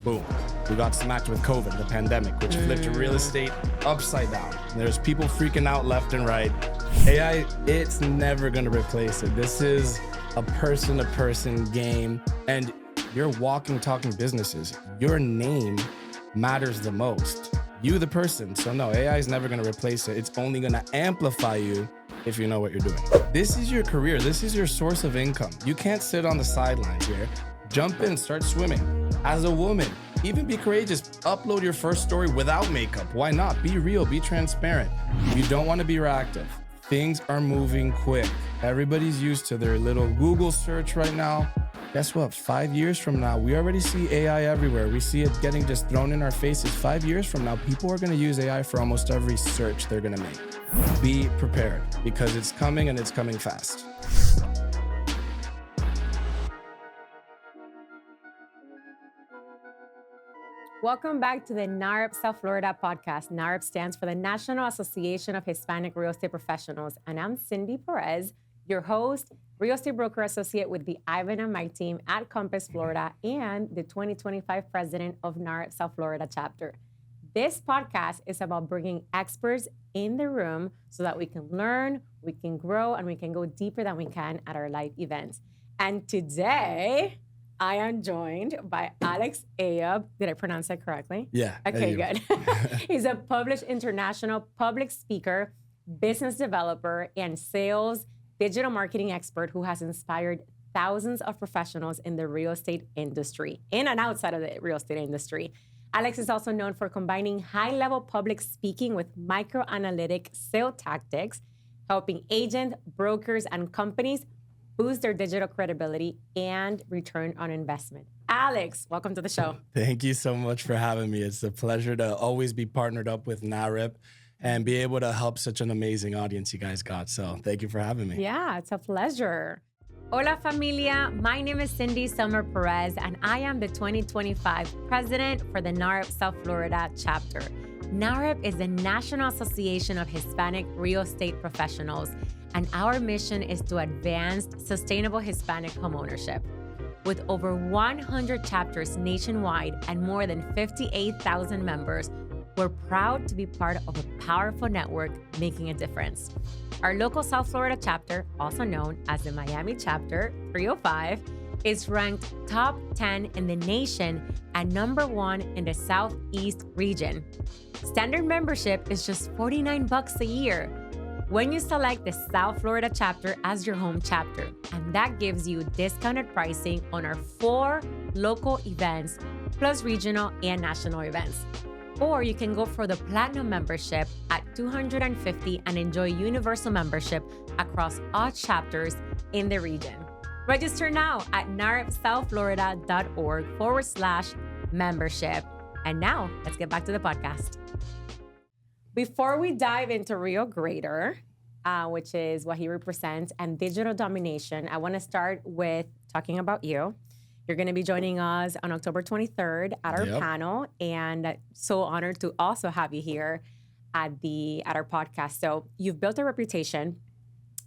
boom, we got smacked with COVID, the pandemic, which flipped real estate upside down. There's people freaking out left and right. AI, it's never gonna replace it. This is a person-to-person game, and you're walking, talking businesses. Your name matters the most. You, the person. So no, AI is never gonna replace it. It's only gonna amplify you if you know what you're doing. This is your career. This is your source of income. You can't sit on the sidelines here. Jump in, start swimming. As a woman, even be courageous. Upload your first story without makeup. Why not? Be real, be transparent. You don't want to be reactive. Things are moving quick. Everybody's used to their little Google search right now. Guess what? 5 years from now, we already see AI everywhere. We see it getting just thrown in our faces. 5 years from now, people are going to use AI for almost every search they're going to make. Be prepared because it's coming and it's coming fast. Welcome back to the NAHREP South Florida podcast. NAHREP stands for the National Association of Hispanic Real Estate Professionals. And I'm Cindy Perez, your host, real estate broker associate with the Ivan and Mike team at Compass, Florida, and the 2025 president of NAHREP South Florida chapter. This podcast is about bringing experts in the room so that we can learn, we can grow, and we can go deeper than we can at our live events. And today, I am joined by Alex Ayub. Did I pronounce that correctly? Yeah. Okay, good. He's a published international public speaker, business developer, and sales digital marketing expert who has inspired thousands of professionals in the real estate industry, in and outside of the real estate industry. Alex is also known for combining high-level public speaking with micro-analytic sales tactics, helping agents, brokers, and companies boost their digital credibility and return on investment. Alex, welcome to the show. Thank you so much for having me. It's a pleasure to always be partnered up with NAHREP and be able to help such an amazing audience you guys got. So thank you for having me. Yeah, it's a pleasure. Hola familia, my name is Cindy Summer Perez and I am the 2025 president for the NAHREP South Florida chapter. NAHREP is the National Association of Hispanic Real Estate Professionals, and our mission is to advance sustainable Hispanic homeownership. With over 100 chapters nationwide and more than 58,000 members, we're proud to be part of a powerful network making a difference. Our local South Florida chapter, also known as the Miami Chapter 305, is ranked top 10 in the nation and number 1 in the Southeast region. Standard membership is just $49 a year when you select the South Florida chapter as your home chapter, and that gives you discounted pricing on our 4 local events, plus regional and national events. Or you can go for the Platinum membership at $250 and enjoy universal membership across all chapters in the region. Register now at nahrepsouthflorida.org/membership. And now let's get back to the podcast. Before we dive into Real Greater, which is what he represents, and digital domination, I want to start with talking about you. You're going to be joining us on October 23rd at our panel, and so honored to also have you here at our podcast. So you've built a reputation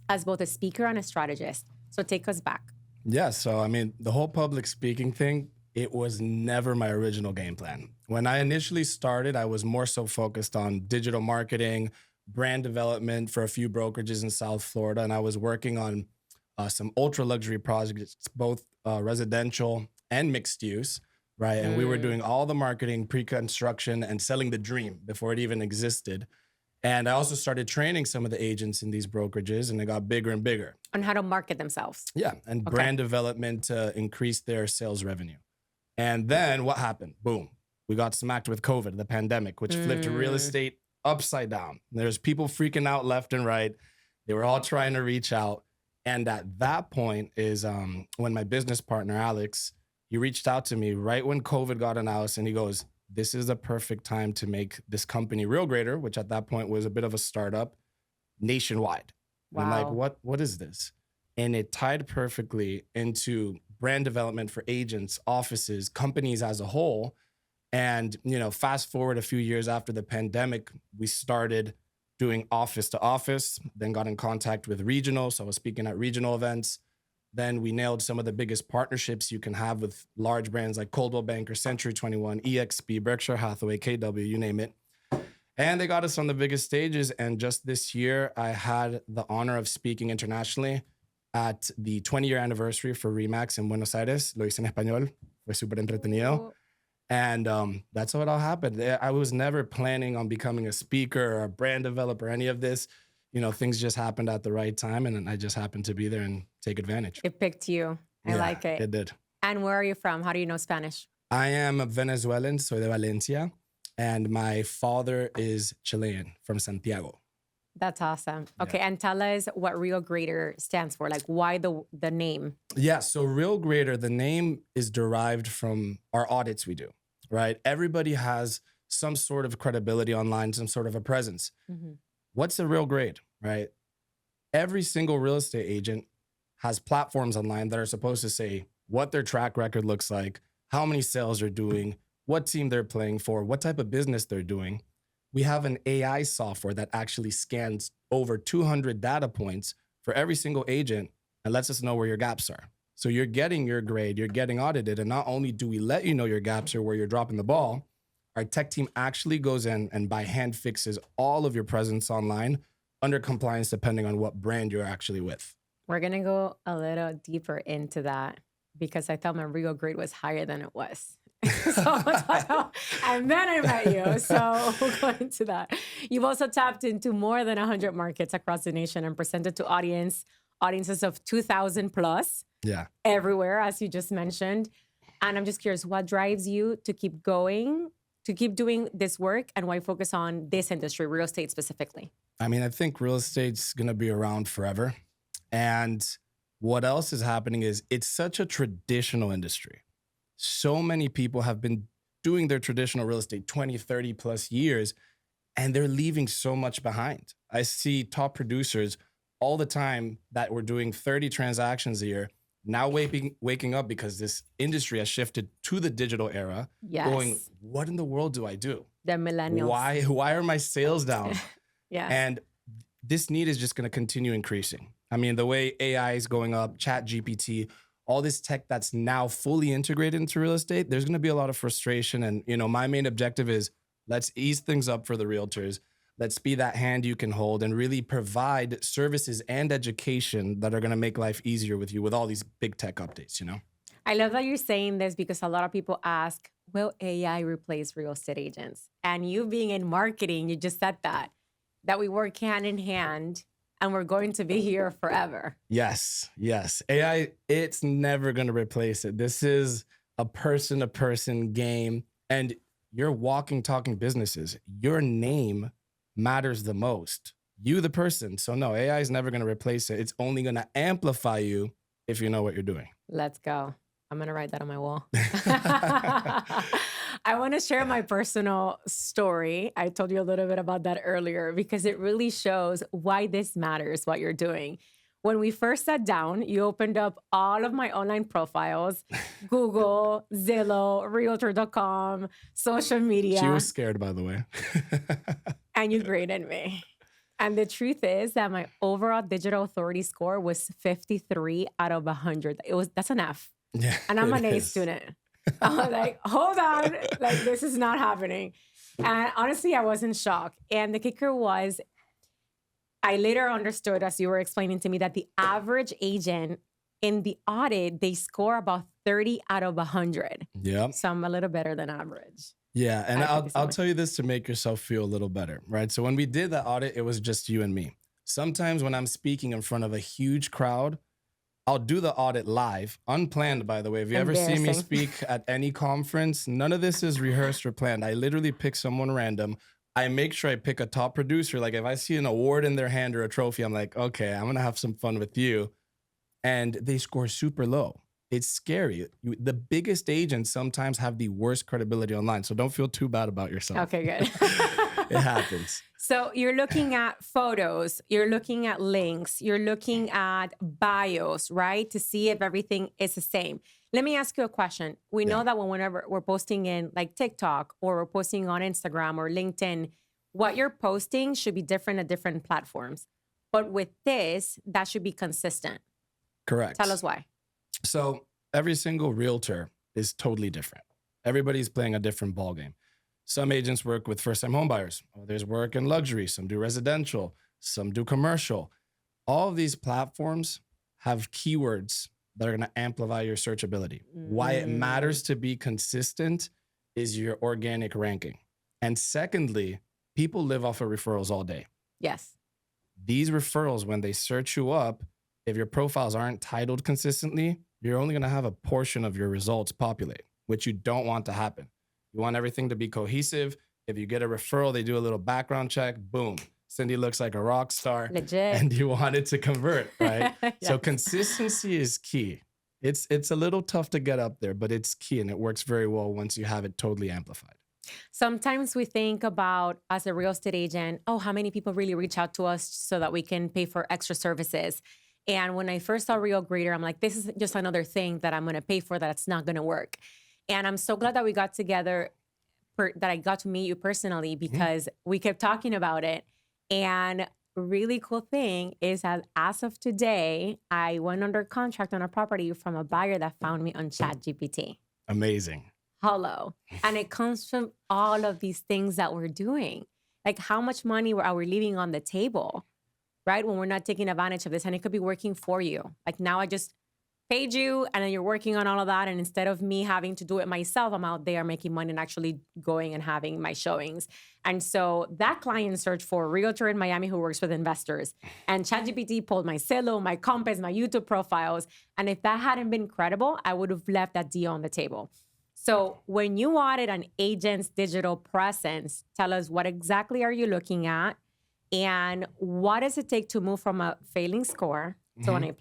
as both a speaker and a strategist. So take us back. Yeah, so I mean, the whole public speaking thing, it was never my original game plan. When I initially started, I was more so focused on digital marketing, brand development for a few brokerages in South Florida, and I was working on some ultra luxury projects, both residential and mixed use, right? And we were doing all the marketing, pre-construction, and selling the dream before it even existed. And I also started training some of the agents in these brokerages, and it got bigger and bigger. On how to market themselves. Yeah, and brand development to increase their sales revenue. And then what happened? Boom. We got smacked with COVID, the pandemic, which flipped real estate upside down. There's people freaking out left and right. They were all trying to reach out. And at that point is when my business partner, Alex, he reached out to me right when COVID got announced, and he goes, this is the perfect time to make this company Real Greater, which at that point was a bit of a startup, nationwide. Wow. I'm like, what is this? And it tied perfectly into brand development for agents, offices, companies as a whole. And, you know, fast forward a few years after the pandemic, we started doing office to office, then got in contact with regional. So I was speaking at regional events. Then we nailed some of the biggest partnerships you can have with large brands like Coldwell Banker, Century 21, EXP, Berkshire Hathaway, KW, you name it. And they got us on the biggest stages. And just this year, I had the honor of speaking internationally at the 20-year anniversary for RE/MAX in Buenos Aires. Lo hice en español. Fue súper entretenido. And that's how it all happened. I was never planning on becoming a speaker or a brand developer, any of this. You know, things just happened at the right time, and I just happened to be there and take advantage. It picked you. I like it. It did. And where are you from? How do you know Spanish? I am Venezuelan, soy de Valencia, and my father is Chilean from Santiago. That's awesome. Okay, and tell us what Real Grader stands for. Like, why the name? Yeah, so Real Grader, the name is derived from our audits we do, right? Everybody has some sort of credibility online, some sort of a presence. Mm-hmm. What's a real grade, right? Every single real estate agent has platforms online that are supposed to say what their track record looks like, how many sales they're doing, what team they're playing for, what type of business they're doing. We have an AI software that actually scans over 200 data points for every single agent and lets us know where your gaps are. So you're getting your grade, you're getting audited, and not only do we let you know your gaps or where you're dropping the ball, our tech team actually goes in and by hand fixes all of your presence online under compliance, depending on what brand you're actually with. We're going to go a little deeper into that because I thought my Real grade was higher than it was. And then I met you. So we'll go into that. You've also tapped into more than 100 markets across the nation and presented to audiences of 2,000 plus. Yeah. Everywhere, as you just mentioned. And I'm just curious, what drives you to keep going, to keep doing this work, and why focus on this industry, real estate specifically? I mean, I think real estate's going to be around forever. And what else is happening is it's such a traditional industry. So many people have been doing their traditional real estate 20, 30 plus years, and they're leaving so much behind. I see top producers all the time that were doing 30 transactions a year, now waking up because this industry has shifted to the digital era, going, what in the world do I do? The millennials. Why are my sales down? Yeah. And this need is just going to continue increasing. I mean, the way AI is going up, ChatGPT, all this tech that's now fully integrated into real estate, there's going to be a lot of frustration. And, you know, my main objective is let's ease things up for the realtors. Let's be that hand you can hold and really provide services and education that are going to make life easier with you with all these big tech updates, you know? I love that you're saying this because a lot of people ask, will AI replace real estate agents? And you being in marketing, you just said that we work hand in hand and we're going to be here forever. Yes. AI, it's never going to replace it. This is a person-to-person game, and you're walking, talking businesses. Your name matters the most. You, the person. So no, AI is never going to replace it. It's only going to amplify you if you know what you're doing. Let's go. I'm going to write that on my wall. I want to share my personal story. I told you a little bit about that earlier because it really shows why this matters, what you're doing. When we first sat down, you opened up all of my online profiles, Google, Zillow, Realtor.com, social media. She was scared, by the way. And you graded me. And the truth is that my overall digital authority score was 53 out of 100. That's an F. Yeah, and I'm an A student. I was like, hold on, like this is not happening. And honestly, I was in shock. And the kicker was, I later understood as you were explaining to me that the average agent in the audit, they score about 30 out of 100. Yeah. So I'm a little better than average. Yeah. And I'll tell you this to make yourself feel a little better, right? So when we did the audit, it was just you and me. Sometimes when I'm speaking in front of a huge crowd, I'll do the audit live, unplanned, by the way. If you ever see me speak at any conference, none of this is rehearsed or planned. I literally pick someone random. I make sure I pick a top producer. Like if I see an award in their hand or a trophy, I'm like, okay, I'm going to have some fun with you. And they score super low. It's scary. The biggest agents sometimes have the worst credibility online. So don't feel too bad about yourself. Okay, good. It happens. So you're looking at photos, you're looking at links, you're looking at bios, right? To see if everything is the same. Let me ask you a question. We know that whenever we're posting in like TikTok or we're posting on Instagram or LinkedIn, what you're posting should be different at different platforms. But with this, that should be consistent. Correct. Tell us why. So every single realtor is totally different. Everybody's playing a different ballgame. Some agents work with first-time homebuyers. Others work in luxury. Some do residential. Some do commercial. All of these platforms have keywords that are going to amplify your searchability. Why it matters to be consistent is your organic ranking. And secondly, people live off of referrals all day. Yes. These referrals, when they search you up, if your profiles aren't titled consistently, you're only going to have a portion of your results populate, which you don't want to happen. You want everything to be cohesive. If you get a referral, they do a little background check, boom, Cindy looks like a rock star. Legit. And you want it to convert, right? Yes. So consistency is key. It's a little tough to get up there, but it's key, and it works very well once you have it totally amplified. Sometimes we think about, as a real estate agent, oh, how many people really reach out to us so that we can pay for extra services? And when I first saw Real Grader, I'm like, this is just another thing that I'm going to pay for that's not going to work. And I'm so glad that we got together, that I got to meet you personally, because we kept talking about it. And really cool thing is that as of today, I went under contract on a property from a buyer that found me on ChatGPT. Amazing. Hello. And it comes from all of these things that we're doing. Like, how much money are we leaving on the table, right? When we're not taking advantage of this, and it could be working for you. Like, now I just paid you and then you're working on all of that. And instead of me having to do it myself, I'm out there making money and actually going and having my showings. And so that client searched for a realtor in Miami who works with investors. And ChatGPT pulled my Zillow, my Compass, my YouTube profiles. And if that hadn't been credible, I would have left that deal on the table. So when you audit an agent's digital presence, tell us, what exactly are you looking at? And what does it take to move from a failing score to an A+?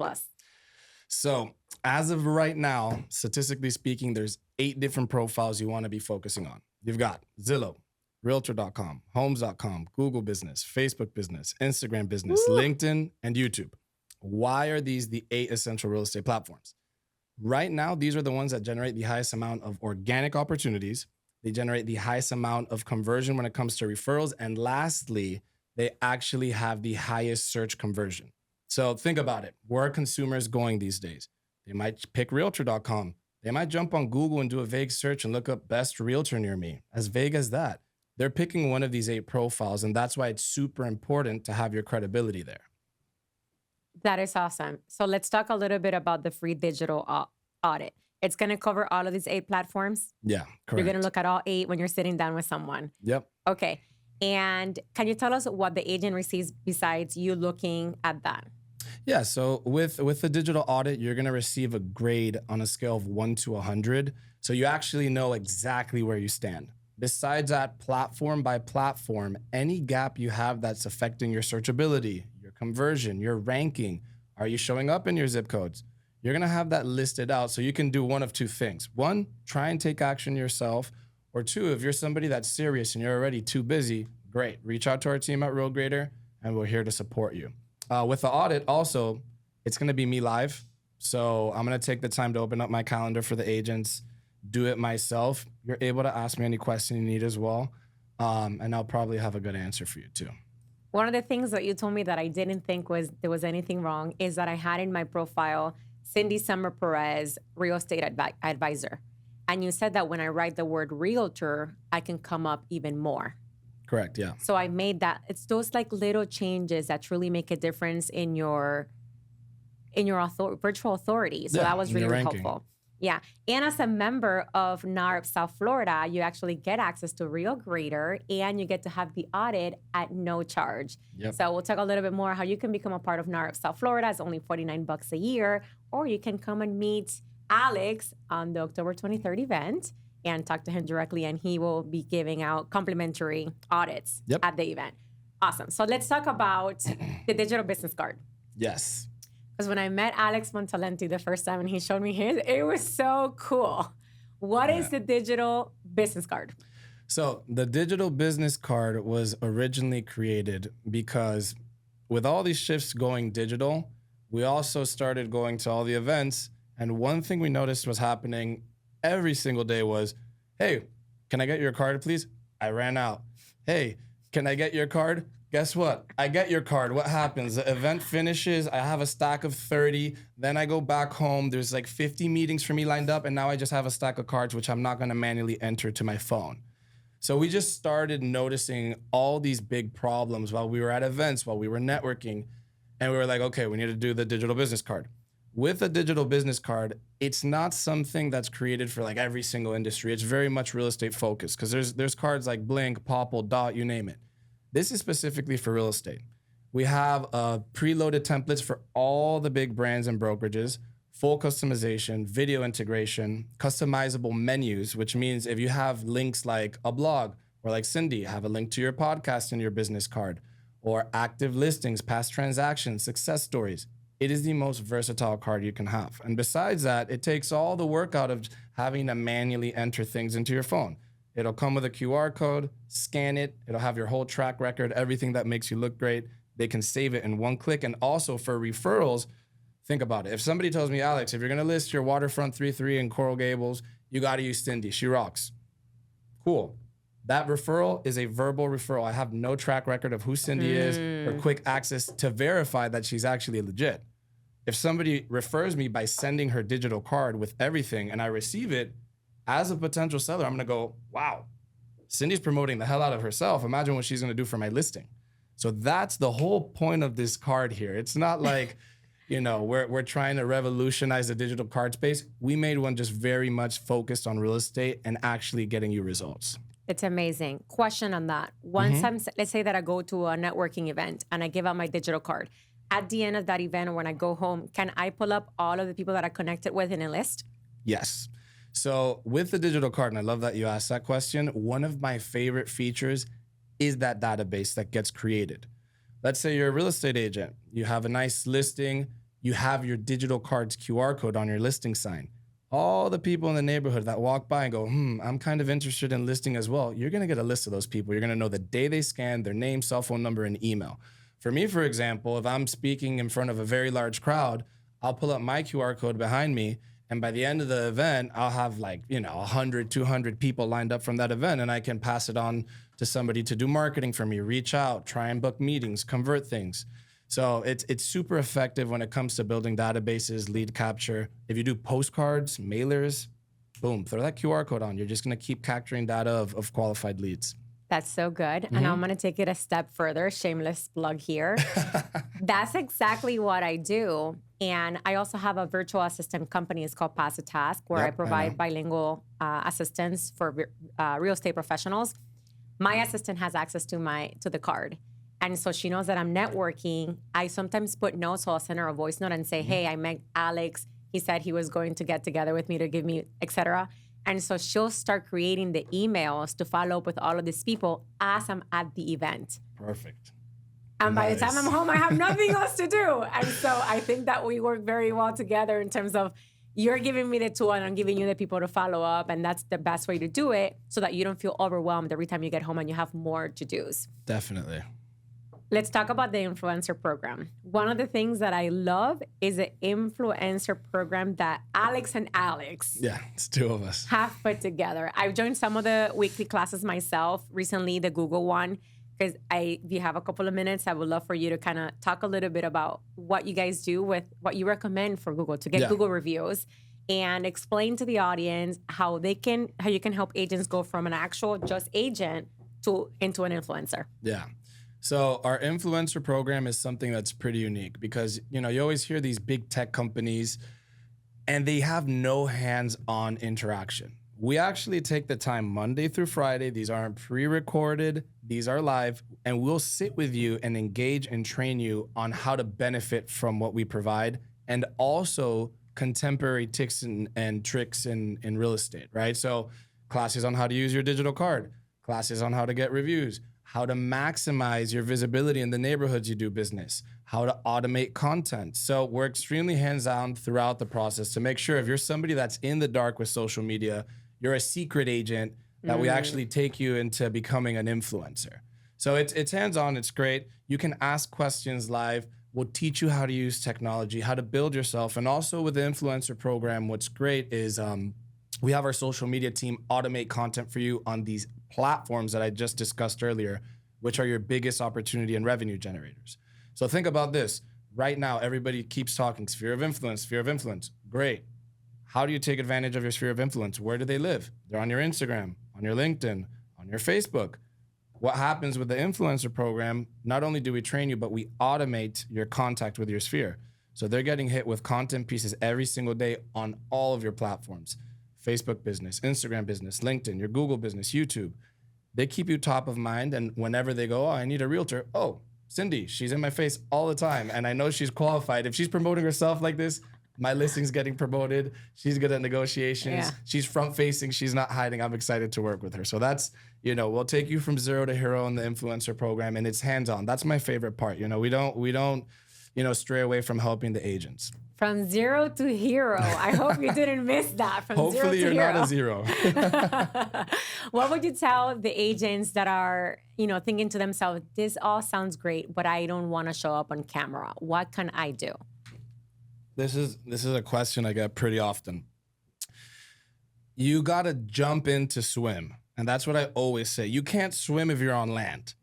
So as of right now, statistically speaking, there's 8 different profiles you want to be focusing on. You've got Zillow, Realtor.com, Homes.com, Google Business, Facebook Business, Instagram Business, LinkedIn, and YouTube. Why are these the 8 essential real estate platforms? Right now, these are the ones that generate the highest amount of organic opportunities. They generate the highest amount of conversion when it comes to referrals. And lastly, they actually have the highest search conversion. So think about it. Where are consumers going these days? They might pick Realtor.com. They might jump on Google and do a vague search and look up best realtor near me. As vague as that. They're picking one of these 8 profiles, and that's why it's super important to have your credibility there. That is awesome. So let's talk a little bit about the free digital audit. It's going to cover all of these 8 platforms? Yeah, correct. You're going to look at all 8 when you're sitting down with someone? Yep. Okay. And can you tell us what the agent receives besides you looking at that? Yeah, so with the digital audit, you're going to receive a grade on a scale of 1 to 100. So you actually know exactly where you stand. Besides that, platform by platform, any gap you have that's affecting your searchability, your conversion, your ranking, are you showing up in your zip codes? You're going to have that listed out so you can do one of 2 things. 1, try and take action yourself. Or 2, if you're somebody that's serious and you're already too busy, great. Reach out to our team at Real Grader, and we're here to support you. With the audit, also, it's going to be me live. So I'm going to take the time to open up my calendar for the agents, do it myself. You're able to ask me any question you need as well. And I'll probably have a good answer for you too. One of the things that you told me that I didn't think there was anything wrong is that I had in my profile, Cindy Summer Perez, real estate advisor. And you said that when I write the word realtor, I can come up even more. Correct, yeah. So I made that. It's those like little changes that truly make a difference in your virtual authority. So that was really helpful. Yeah. And as a member of NAHREP South Florida, you actually get access to Real Grader, and you get to have the audit at no charge. Yep. So we'll talk a little bit more how you can become a part of NAHREP South Florida. It's only $49 a year, or you can come and meet Alex on the October 23rd event and talk to him directly, and he will be giving out complimentary audits at the event. Awesome. So let's talk about the digital business card. Yes. Because when I met Alex Montalenti the first time and he showed me his, it was so cool. What is the digital business card? So the digital business card was originally created because with all these shifts going digital, we also started going to all the events. And one thing we noticed was happening every single day was, hey, can I get your card, please? I ran out. Hey, can I get your card? Guess what? I get your card. What happens? The event finishes. I have a stack of 30. Then I go back home. There's like 50 meetings for me lined up. And now I just have a stack of cards, which I'm not going to manually enter to my phone. So we just started noticing all these big problems while we were at events, while we were networking. And we were like, okay, we need to do the digital business card. With a digital business card, it's not something that's created for like every single industry. It's very much real estate focused because there's cards like Blink, Popple, Dot, you name it. This is specifically for real estate. We have preloaded templates for all the big brands and brokerages, full customization, video integration, customizable menus, which means if you have links like a blog or like Cindy, have a link to your podcast in your business card, or active listings, past transactions, success stories. It is the most versatile card you can have. And besides that, it takes all the work out of having to manually enter things into your phone. It'll come with a QR code, scan it. It'll have your whole track record, everything that makes you look great. They can save it in one click. And also for referrals, think about it. If somebody tells me, Alex, if you're gonna list your waterfront 3-3 in Coral Gables, you gotta use Cindy, she rocks. Cool. That referral is a verbal referral. I have no track record of who Cindy is or quick access to verify that she's actually legit. If somebody refers me by sending her digital card with everything and I receive it, as a potential seller, I'm gonna go, wow, Cindy's promoting the hell out of herself. Imagine what she's gonna do for my listing. So that's the whole point of this card here. It's not like, we're trying to revolutionize the digital card space. We made one just very much focused on real estate and actually getting you results. It's amazing. Question on that. Once let's say that I go to a networking event and I give out my digital card. At the end of that event or when I go home, can I pull up all of the people that I connected with in a list? Yes. So with the digital card, and I love that you asked that question, one of my favorite features is that database that gets created. Let's say you're a real estate agent. You have a nice listing. You have your digital card's QR code on your listing sign. All the people in the neighborhood that walk by and go, I'm kind of interested in listing as well. You're going to get a list of those people. You're going to know the day they scanned, their name, cell phone number, and email. For me, for example, if I'm speaking in front of a very large crowd, I'll pull up my QR code behind me. And by the end of the event, I'll have 100, 200 people lined up from that event. And I can pass it on to somebody to do marketing for me, reach out, try and book meetings, convert things. So it's super effective when it comes to building databases, lead capture. If you do postcards, mailers, boom, throw that QR code on. You're just going to keep capturing data of qualified leads. That's so good. And I'm going to take it a step further. Shameless plug here. That's exactly what I do. And I also have a virtual assistant company. It's called Pass a Task, where I provide bilingual assistance for real estate professionals. My assistant has access to the card. And so she knows that I'm networking. I sometimes put notes, so I'll send her a voice note and say, hey, I met Alex. He said he was going to get together with me to give me, et cetera. And so she'll start creating the emails to follow up with all of these people as I'm at the event. Perfect. And by the time I'm home, I have nothing else to do. And so I think that we work very well together in terms of you're giving me the tool and I'm giving you the people to follow up. And that's the best way to do it so that you don't feel overwhelmed every time you get home and you have more to-dos. Definitely. Let's talk about the influencer program. One of the things that I love is the influencer program that Alex and Alex it's two of us have put together. I've joined some of the weekly classes myself, recently the Google one, because if you have a couple of minutes, I would love for you to kind of talk a little bit about what you guys do with what you recommend for Google to get Google reviews and explain to the audience how you can help agents go from an actual just agent into an influencer. Yeah. So our influencer program is something that's pretty unique because, you always hear these big tech companies and they have no hands-on interaction. We actually take the time Monday through Friday. These aren't pre-recorded. These are live. And we'll sit with you and engage and train you on how to benefit from what we provide and also contemporary tips and tricks in real estate, right? So classes on how to use your digital card, classes on how to get reviews, how to maximize your visibility in the neighborhoods you do business, how to automate content. So we're extremely hands-on throughout the process to make sure if you're somebody that's in the dark with social media, you're a secret agent, that we actually take you into becoming an influencer. So it's hands-on, it's great. You can ask questions live. We'll teach you how to use technology, how to build yourself. And also with the influencer program, what's great is we have our social media team automate content for you on these platforms that I just discussed earlier, which are your biggest opportunity and revenue generators. So think about this. Right now, everybody keeps talking sphere of influence, sphere of influence. Great. How do you take advantage of your sphere of influence? Where do they live? They're on your Instagram, on your LinkedIn, on your Facebook. What happens with the influencer program, not only do we train you, but we automate your contact with your sphere. So they're getting hit with content pieces every single day on all of your platforms. Facebook business, Instagram business, LinkedIn, your Google business, YouTube. They keep you top of mind. And whenever they go, oh, I need a realtor. Oh, Cindy, she's in my face all the time. And I know she's qualified. If she's promoting herself like this, my listing's getting promoted. She's good at negotiations. Yeah. She's front facing. She's not hiding. I'm excited to work with her. So that's, we'll take you from zero to hero in the influencer program, and it's hands-on. That's my favorite part. We don't, stray away from helping the agents. From zero to hero. I hope you didn't miss that. From Hopefully zero to hero. Hopefully you're not a zero. What would you tell the agents that are, thinking to themselves, this all sounds great, but I don't want to show up on camera. What can I do? This is a question I get pretty often. You got to jump in to swim. And that's what I always say. You can't swim if you're on land.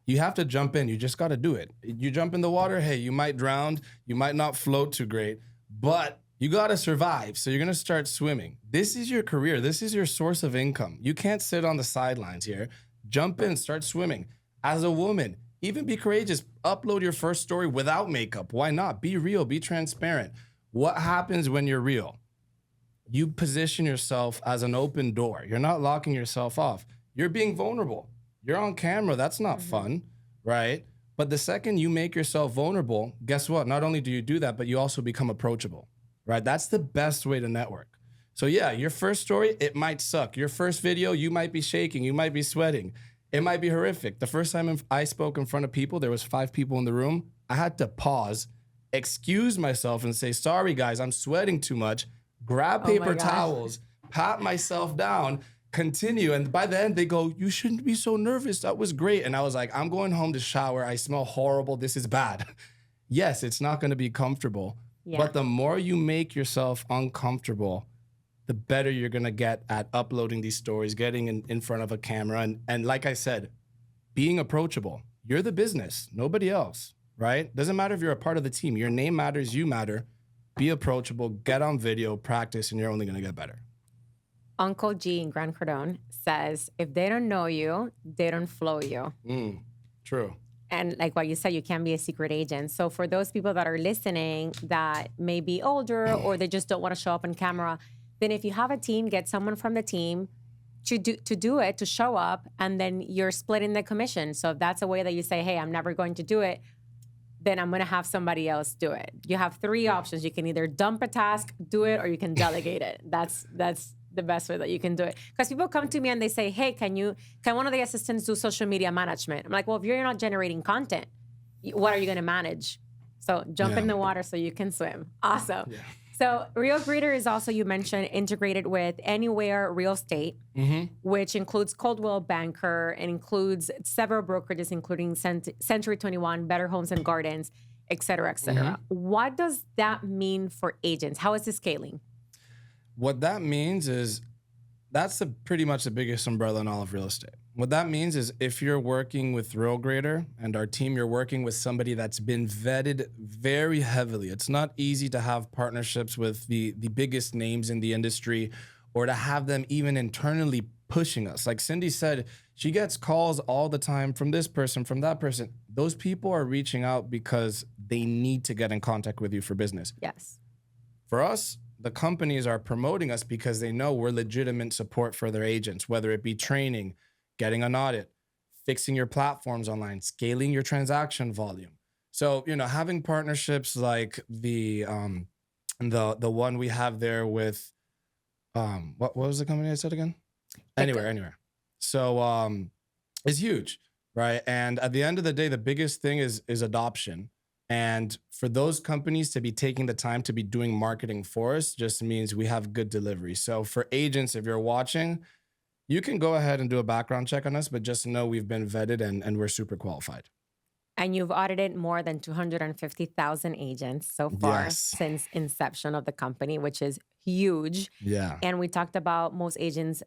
You have to jump in. You just got to do it. You jump in the water, hey, you might drown. You might not float too great, but you got to survive. So you're going to start swimming. This is your career. This is your source of income. You can't sit on the sidelines here. Jump in, start swimming. As a woman, even be courageous. Upload your first story without makeup. Why not? Be real. Be transparent. What happens when you're real? You position yourself as an open door. You're not locking yourself off. You're being vulnerable. You're on camera. That's not fun, right? But the second you make yourself vulnerable, guess what? Not only do you do that, but you also become approachable, right? That's the best way to network. So yeah, your first story, it might suck. Your first video, you might be shaking. You might be sweating. It might be horrific. The first time I spoke in front of people, there was 5 people in the room. I had to pause, excuse myself and say, sorry guys, I'm sweating too much. Grab paper towels, pat myself down, continue. And by the end they go, you shouldn't be so nervous. That was great. And I was like, I'm going home to shower. I smell horrible. This is bad. Yes, it's not going to be comfortable. Yeah. But the more you make yourself uncomfortable, the better you're going to get at uploading these stories, getting in front of a camera. And like I said, being approachable. You're the business, nobody else, right? Doesn't matter if you're a part of the team. Your name matters, you matter. Be approachable, get on video, practice, and you're only going to get better. Uncle G in Grant Cardone says, if they don't know you, they don't flow you. True. And like what you said, you can't be a secret agent. So for those people that are listening that may be older or they just don't want to show up on camera, then if you have a team, get someone from the team to show up, and then you're splitting the commission. So if that's a way that you say, hey, I'm never going to do it, then I'm going to have somebody else do it. You have 3 options. You can either dump a task, do it, or you can delegate it. That's the best way that you can do it. Because people come to me and they say, hey, can one of the assistants do social media management? I'm like, well, if you're not generating content, what are you going to manage? So jump in the water so you can swim. Awesome. Yeah. So Real Greeter is also, you mentioned, integrated with Anywhere Real Estate, which includes Coldwell Banker and includes several brokerages, including Century 21, Better Homes and Gardens, et cetera, et cetera. What does that mean for agents? How is it scaling? What that means is that's pretty much the biggest umbrella in all of real estate. What that means is if you're working with Real Greeter and our team, you're working with somebody that's been vetted very heavily. It's not easy to have partnerships with the biggest names in the industry or to have them even internally pushing us. Like Cindy said, she gets calls all the time from this person, from that person. Those people are reaching out because they need to get in contact with you for business. Yes. For us, the companies are promoting us because they know we're legitimate support for their agents, whether it be training, getting an audit, fixing your platforms online, scaling your transaction volume. So, having partnerships like the one we have there with, what was the company I said again? Anywhere. So, it's huge, right? And at the end of the day, the biggest thing is adoption. And for those companies to be taking the time to be doing marketing for us just means we have good delivery. So for agents, if you're watching, you can go ahead and do a background check on us, but just know we've been vetted and we're super qualified. And you've audited more than 250,000 agents so far Yes. since inception of the company, which is huge. Yeah. And we talked about most agents'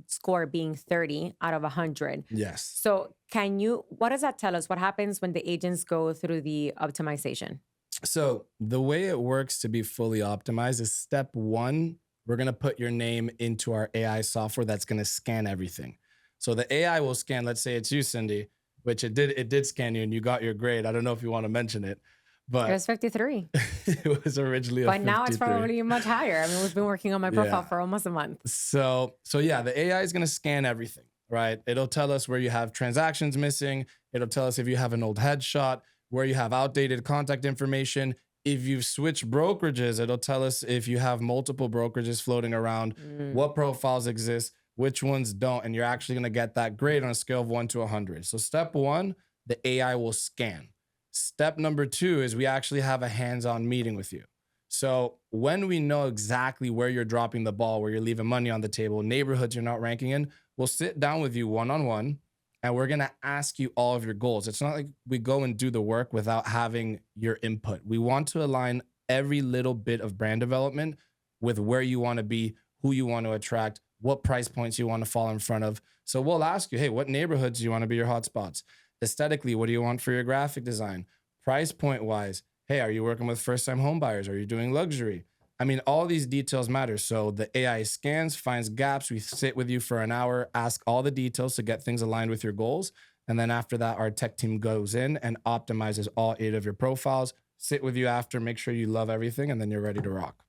score being 30 out of 100. Yes. So what does that tell us? What happens when the agents go through the optimization? So the way it works to be fully optimized is step one, we're going to put your name into our AI software that's going to scan everything. So the AI will scan, let's say it's you, Cindy, which it did scan you and you got your grade. I don't know if you want to mention it, but It was 53. it was originally a 53. But now it's probably much higher. I mean, we've been working on my profile for almost a month. So yeah, the AI is going to scan everything, right? It'll tell us where you have transactions missing. It'll tell us if you have an old headshot, where you have outdated contact information. If you've switched brokerages, it'll tell us if you have multiple brokerages floating around, what profiles exist, which ones don't, and you're actually going to get that grade on a scale of 1 to 100. So step one, the AI will scan. Step number two is we actually have a hands-on meeting with you. So when we know exactly where you're dropping the ball, where you're leaving money on the table, neighborhoods you're not ranking in, we'll sit down with you one-on-one, and we're going to ask you all of your goals. It's not like we go and do the work without having your input. We want to align every little bit of brand development with where you want to be, who you want to attract, what price points you want to fall in front of. So we'll ask you, hey, what neighborhoods do you want to be your hotspots? Aesthetically, what do you want for your graphic design? Price point wise, hey, are you working with first-time home buyers? Are you doing luxury? I mean, all these details matter. So the AI scans, finds gaps. We sit with you for an hour, ask all the details to get things aligned with your goals. And then after that, our tech team goes in and optimizes all 8 of your profiles, sit with you after, make sure you love everything, and then you're ready to rock.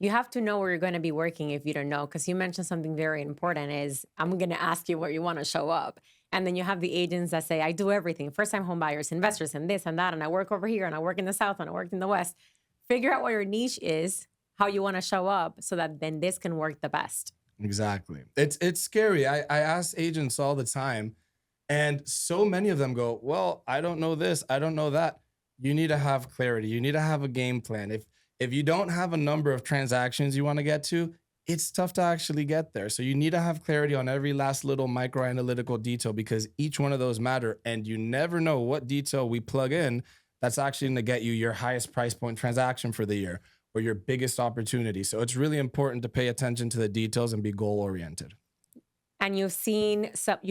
You have to know where you're going to be working if you don't know, because you mentioned something very important is I'm going to ask you where you want to show up. And then you have the agents that say, I do everything, first-time home buyers, investors, and this and that, and I work over here, and I work in the South, and I work in the West. Figure out what your niche is, how you want to show up, so that then this can work the best. Exactly. It's scary. I ask agents all the time, and so many of them go, well, I don't know this, I don't know that. You need to have clarity. You need to have a game plan. If you don't have a number of transactions you want to get to, it's tough to actually get there. So you need to have clarity on every last little micro analytical detail, because each one of those matter, and you never know what detail we plug in that's actually going to get you your highest price point transaction for the year or your biggest opportunity. So it's really important to pay attention to the details and be goal oriented. And you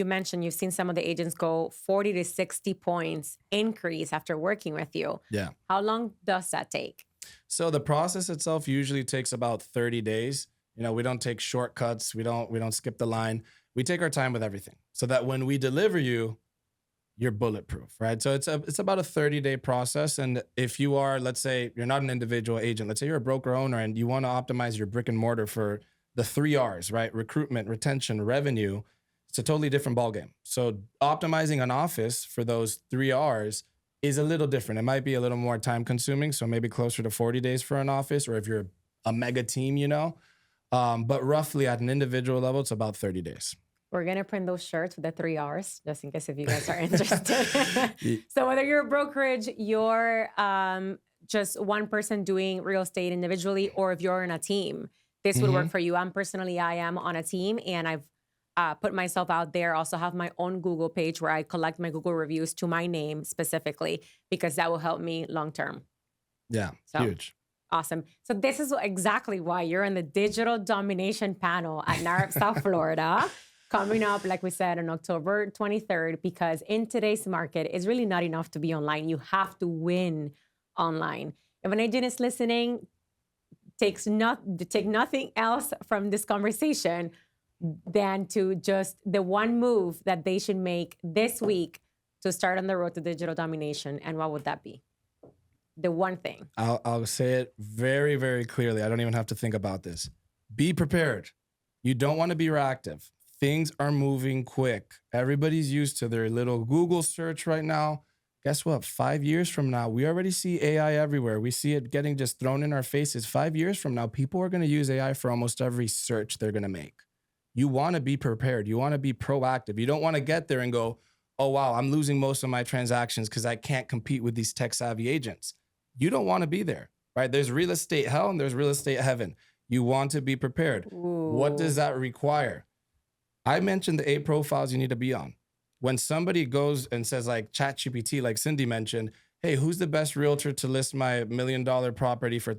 mentioned you've seen some of the agents go 40 to 60 points increase after working with you. Yeah. How long does that take? So the process itself usually takes about 30 days. You know, we don't take shortcuts. We don't skip the line. We take our time with everything so that when we deliver you, you're bulletproof, right? So it's about a 30-day process. And if you are, let's say you're not an individual agent, let's say you're a broker owner and you want to optimize your brick and mortar for the 3 R's, right? Recruitment, retention, revenue, it's a totally different ballgame. So optimizing an office for those 3 R's is a little different. It might be a little more time consuming. So maybe closer to 40 days for an office, or if you're a mega team, you know, but roughly at an individual level, it's about 30 days. We're going to print those shirts with the 3 R's, just in case if you guys are interested. So whether you're a brokerage, you're just one person doing real estate individually, or if you're in a team, this would work for you. I am on a team, and I've put myself out there. Also have my own Google page where I collect my Google reviews to my name specifically, because that will help me long-term. Yeah, so, huge. Awesome. So this is exactly why you're in the Digital Domination panel at NAHREP South Florida, coming up, like we said, on October 23rd, because in today's market, it's really not enough to be online. You have to win online. If an agent is listening, take nothing else from this conversation than to just the one move that they should make this week to start on the road to digital domination. And what would that be? The one thing. I'll say it very, very clearly. I don't even have to think about this. Be prepared. You don't want to be reactive. Things are moving quick. Everybody's used to their little Google search right now. Guess what? 5 years from now, we already see AI everywhere. We see it getting just thrown in our faces. 5 years from now, people are going to use AI for almost every search they're going to make. You want to be prepared. You want to be proactive. You don't want to get there and go, oh, wow, I'm losing most of my transactions because I can't compete with these tech-savvy agents. You don't want to be there, right? There's real estate hell and there's real estate heaven. You want to be prepared. Ooh. What does that require? I mentioned the 8 profiles you need to be on. when somebody goes and says like ChatGPT, like Cindy mentioned, hey, who's the best realtor to list my $1 million property for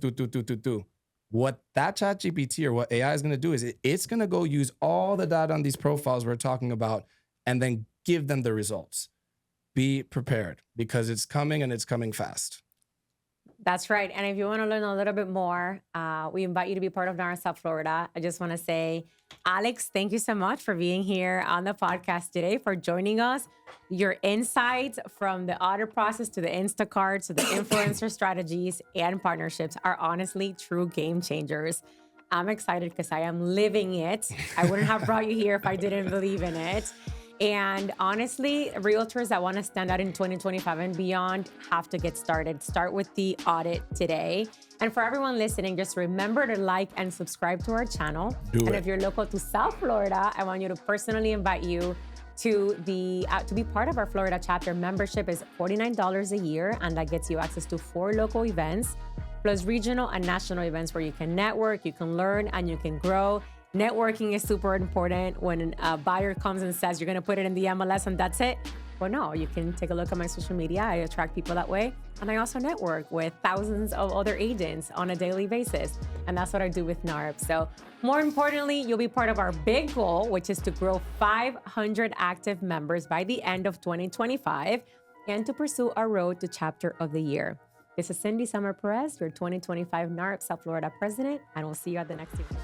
what that ChatGPT or what AI is going to do is it's going to go use all the data on these profiles we're talking about and then give them the results. Be prepared because it's coming and it's coming fast. That's right. And if you want to learn a little bit more, we invite you to be part of NAHREP South Florida. I just want to say, Alex, thank you so much for being here on the podcast today, for joining us. Your insights from the audit process to the Instacard to the influencer strategies and partnerships are honestly true game changers. I'm excited because I am living it. I wouldn't have brought you here if I didn't believe in it. And honestly, realtors that want to stand out in 2025 and beyond have to get started. Start with the audit today. And for everyone listening, just remember to like and subscribe to our channel. And if you're local to South Florida, I want you to personally invite you to be part of our Florida chapter. Membership is $49 a year, and that gets you access to 4 local events, plus regional and national events where you can network, you can learn, and you can grow. Networking is super important. When a buyer comes and says you're going to put it in the MLS and that's it, well, no, you can take a look at my social media. I attract people that way. And I also network with thousands of other agents on a daily basis. And that's what I do with NAHREP. So more importantly, you'll be part of our big goal, which is to grow 500 active members by the end of 2025 and to pursue our road to chapter of the year. This is Cindy Summer Perez, your 2025 NAHREP South Florida president, and we'll see you at the next event.